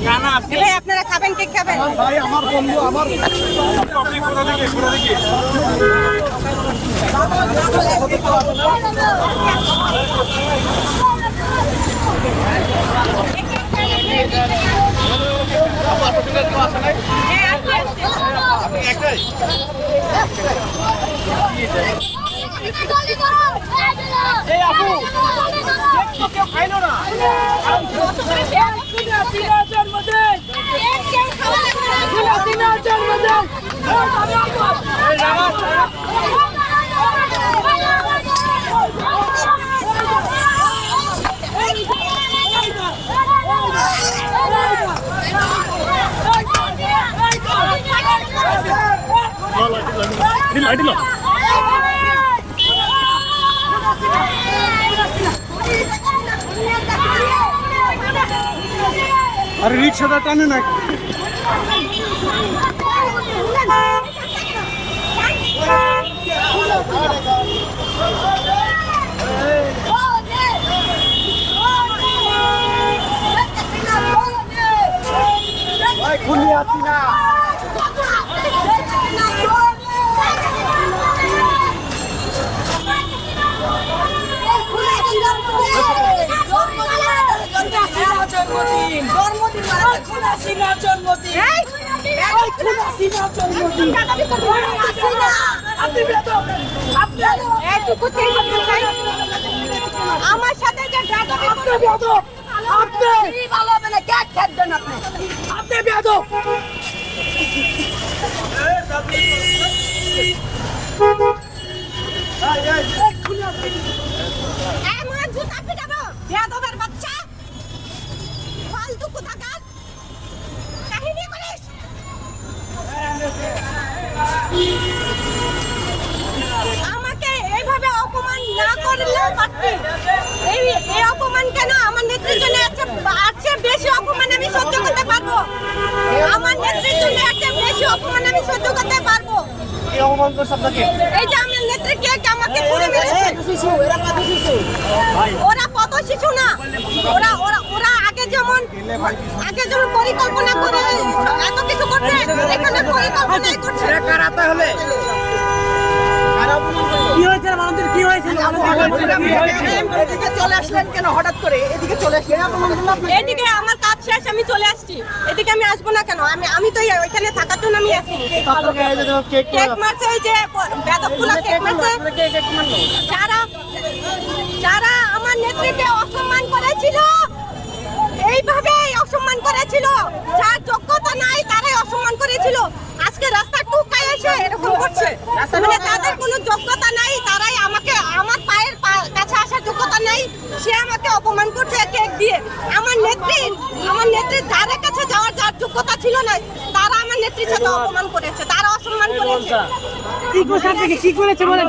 ভাই আপনারা খাবেন, কেক খাবেন? ভাই আমার বন্ধু আমার আরে রিক্সাটা টানে না খুলি আছি না আমার সাথে যে আপনি ভালো হবে না, কেক খাবেন আপনি বেয়াদব। বেয়াদবের বাচ্চা, ফালতু কোথাকার কাহিনী করিস। আমাকে এইভাবে অপমান না করলে পারতি। এই অপমান কেন? আমার নেত্রীর জন্য আছে বেশি অপমান আমি সহ্য করতে পারবো। আমার নেত্রীর জন্য আছে বেশি অপমান আমি সহ্য করতে পারবো। কি অপমান করছ আপনাকে? এই যে আমার নেত্রী কেক আমাকে পুরো মেরেছে। ওরা কত শিশু না, ওরা আগে যেমন পরিকল্পনা করে এত কিছু করছে, এখানে পরিকল্পনাই করছে। কারা তাহলে কি হয়েছে? মানুষের কি হয়েছিল? এদিকে চলে আসলেন কেন হঠাৎ করে? এদিকে চলে আসলেন? এদিকে আমার কাজ শেষ, আমি চলে আসছি। এদিকে আমি আসবো না কেন? আমি তো ওইখানে থাকার জন্য আমি আসি। কেক মারছে, ওই যে বেদবগুলো কেক মারছে। যারা আমার নেত্রীকে অসম্মান করেছিল, এইভাবে অসম্মান করেছিল, যার যোগ্যতা নাই তারাই অসম্মান করেছিল। আজকে রাস্তা টুকাই এসে এরকম করছে, মানে তাদের কোনো যোগ্যতা নাই, তারাই আমার পায়ের কাছে আসার যোগ্যতা নাই, সে আমাকে অপমান করছে কেক দিয়ে। আমার নেত্রীর ধারের কাছে যাওয়ার যার যোগ্যতা ছিল না, তারা আমার নেত্রীর সাথে অপমান করেছে, তারা অসম্মান করেছে। কি করেছে বলেন?